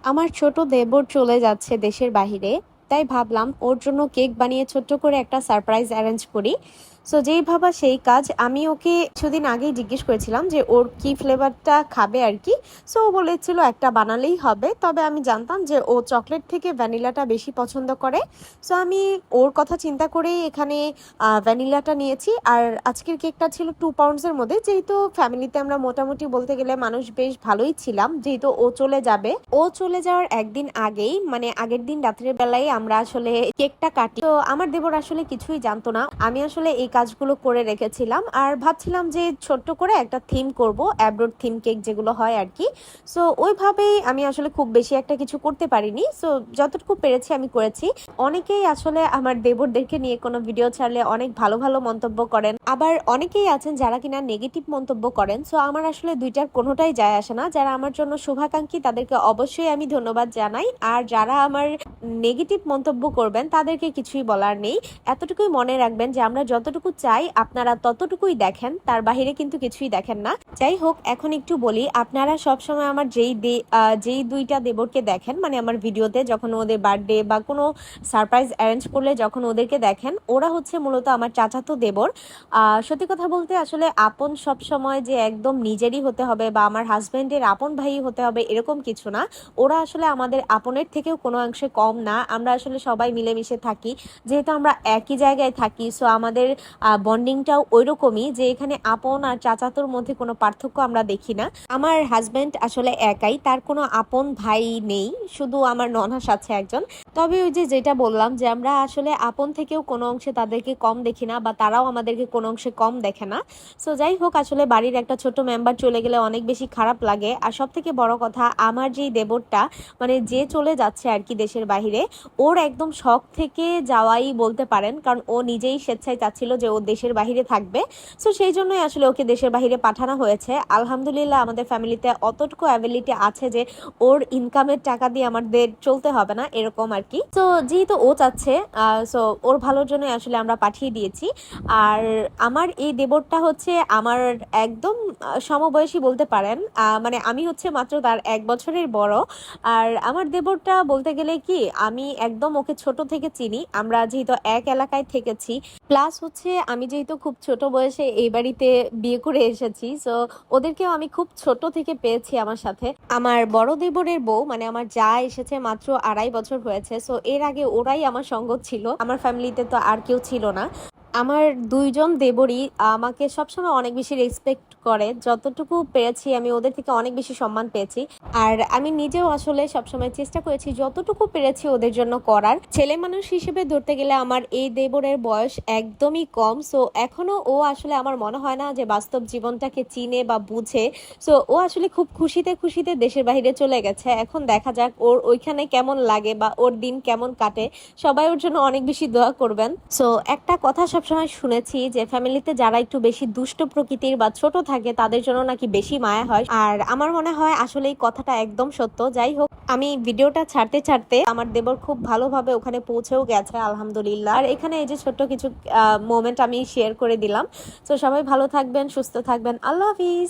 আমার ছোট দেবর চলে যাচ্ছে দেশের বাহিরে, তাই ভাবলাম ওর জন্য কেক বানিয়ে ছোট্ট করে একটা সারপ্রাইজ অ্যারেঞ্জ করি। সো যেই ভাবা সেই কাজ। আমি ওকে কিছুদিন আগেই জিজ্ঞেস করেছিলাম যে ওর কি ফ্লেভারটা খাবে আর কি। সো ও বলেছিল একটা বানালেই হবে, তবে আমি জানতাম যে ও চকলেট থেকে ভ্যানিলাটা বেশি পছন্দ করে। সো আমি ওর কথা চিন্তা করেই এখানে ভ্যানিলাটা নিয়েছি। আর আজকের কেকটা ছিল 2 পাউন্ডসের মধ্যে, যেহেতু ফ্যামিলিতে আমরা মোটামুটি বলতে গেলে মানুষ বেশ ভালোই ছিলাম, যেহেতু ও চলে যাবে। ও চলে যাওয়ার একদিন আগেই, মানে আগের দিন রাত্রের বেলায় আমরা আসলে কেকটা কাটি। তো আমার দেবর আসলে কিছুই জানতো না, আমি আসলে এই কাজগুলো করে রেখেছিলাম আর ভাবছিলাম যে ছোট্ট করে একটা থিম করব, অ্যাব্রোড থিম কেক যেগুলো হয় আর কি। সো ওইভাবেই আমি আসলে খুব বেশি একটা কিছু করতে পারিনি। সো যতটুকু পেরেছি আমি করেছি। অনেকেই আসলে আমার দেবরদেরকে নিয়ে কোনো ভিডিও ছাড়লে অনেক ভালো ভালো মন্তব্য করেন, আবার অনেকেই আছেন যারা কিনা নেগেটিভ মন্তব্য করেন। সো আমার আসলে দুইটার কোনোটাই যায় আসে না। যারা আমার জন্য শুভাকাঙ্ক্ষী তাদেরকে অবশ্যই আমি ধন্যবাদ জানাই, আর যারা আমার নেগেটিভ মন্তব্য করবেন তাদেরকে কিছুই বলার নেই। এতটুকুই মনে রাখবেন যে আমরা যতটুকু চাই আপনারা ততটুকুই দেখেন, তার বাহিরে কিন্তু কিছুই দেখেন না। যাই হোক, এখন একটু বলি, আপনারা সবসময় আমার যেই দুইটা দেবরকে দেখেন, মানে আমার ভিডিওতে যখন ওদের বার্থডে বা কোনো সারপ্রাইজ অ্যারেঞ্জ করলে যখন ওদেরকে দেখেন, ওরা হচ্ছে মূলত আমার চাচাতো দেবর। সত্যি কথা বলতে আসলে আপন সব সময় যে একদম নিজেরই হতে হবে বা আমার হাজবেন্ডের আপন ভাই হতে হবে এরকম কিছু না। ওরা আসলে আমাদের আপনের থেকেও কোনো অংশে কম না। আমরা আসলে সবাই মিলেমিশে থাকি, যেহেতু আমরা একই জায়গায় থাকি। সো আমাদের বন্ডিংটাও ওই রকমই, যে এখানে আপন আর চাচাতোর মধ্যে কোনো পার্থক্য আমরা দেখি না। আমার হাজবেন্ড আসলে একাই, তার কোনো আপন ভাই নেই, শুধু আমার ননহাস আছে একজন। তবে ওই যে যেটা বললাম যে আমরা আসলে আপন থেকেও কোনো অংশে তাদেরকে কম দেখি না, বা তারাও আমাদেরকে কোনো অংশে কম দেখে না। সো যাই হোক, আসলে বাড়ির একটা ছোট মেম্বার চলে গেলে অনেক বেশি খারাপ লাগে। আর সব থেকে বড় কথা, আমার যেই দেবরটা, মানে যে চলে যাচ্ছে আর কি দেশের বাহিরে, ওর একদম শখ থেকে যাওয়াই বলতে পারেন, কারণ ও নিজেই স্বেচ্ছায় চাচ্ছিল যে ও দেশের বাহিরে থাকবে। সো সেই জন্যই আসলে ওকে দেশের বাহিরে পাঠানো হয়েছে। আলহামদুলিল্লাহ আমাদের ফ্যামিলিতে অতটুকু অ্যাবিলিটি আছে যে ওর ইনকামের টাকা দিয়ে আমাদের চলতে হবে না, এরকম আর কি। তো যেহেতু ও চাচ্ছে, সো ওর ভালোর জন্য আসলে আমরা পাঠিয়ে দিয়েছি। আর আমার এই দেবরটা হচ্ছে আমার একদম সমবয়সী বলতে পারেন। মানে আমি হচ্ছে মাত্র তার 1 বছরের বড়। আর আমার দেবরটা বলতে গেলে কি, আমি একদম ওকে ছোট থেকে চিনি, আমরা যেহেতু এক এলাকায় থেকেছি। প্লাস হচ্ছে আমি যেহেতু খুব ছোট বয়সে এই বাড়িতে বিয়ে করে এসেছি, সো ওদেরকেও আমি খুব ছোট থেকে পেয়েছি আমার সাথে। আমার বড় দেবরের বউ, মানে আমার যা এসেছে মাত্র 2.5 বছর হয়েছে। সো এর আগে ওরাই আমার সঙ্গ ছিল, আমার ফ্যামিলিতে তো আর কেউ ছিল না। আমার দুইজন দেবরই আমাকে সবসময় অনেক বেশি রেসপেক্ট করে, যতটুকু পেরেছি আমি ওদের থেকে অনেক বেশি সম্মান পেয়েছি। আর আমি নিজেও আসলে সবসময় চেষ্টা করেছি যতটুকু পেরেছি ওদের জন্য করার। ছেলে মানুষ হিসেবে ধরতে গেলে আমার এই দেবরের বয়স একদমই কম। সো এখনো ও আসলে আমার মনে হয় না যে বাস্তব জীবনটাকে চিনে বা বুঝে। সো ও আসলে খুব খুশিতে খুশিতে দেশের বাইরে চলে গেছে। এখন দেখা যাক ওর ওইখানে কেমন লাগে বা ওর দিন কেমন কাটে। সবাই ওর জন্য অনেক বেশি দোয়া করবেন। সো একটা কথা সবসময় শুনেছি যে ফ্যামিলিতে যারা একটু বেশি দুষ্ট প্রকৃতির বা ছোট থাকে তাদের জন্য নাকি বেশি মায়া হয়, আর আমার মনে হয় আসলে এই কথাটা একদম সত্য। যাই হোক, আমি ভিডিওটা ছাড়তে ছাড়তে আমার দেবর খুব ভালোভাবে ওখানে পৌঁছেও গেছে আলহামদুলিল্লাহ। আর এখানে এই যে ছোট্ট কিছু মোমেন্ট আমি শেয়ার করে দিলাম। তো সবাই ভালো থাকবেন, সুস্থ থাকবেন। আল্লাহ হাফিজ।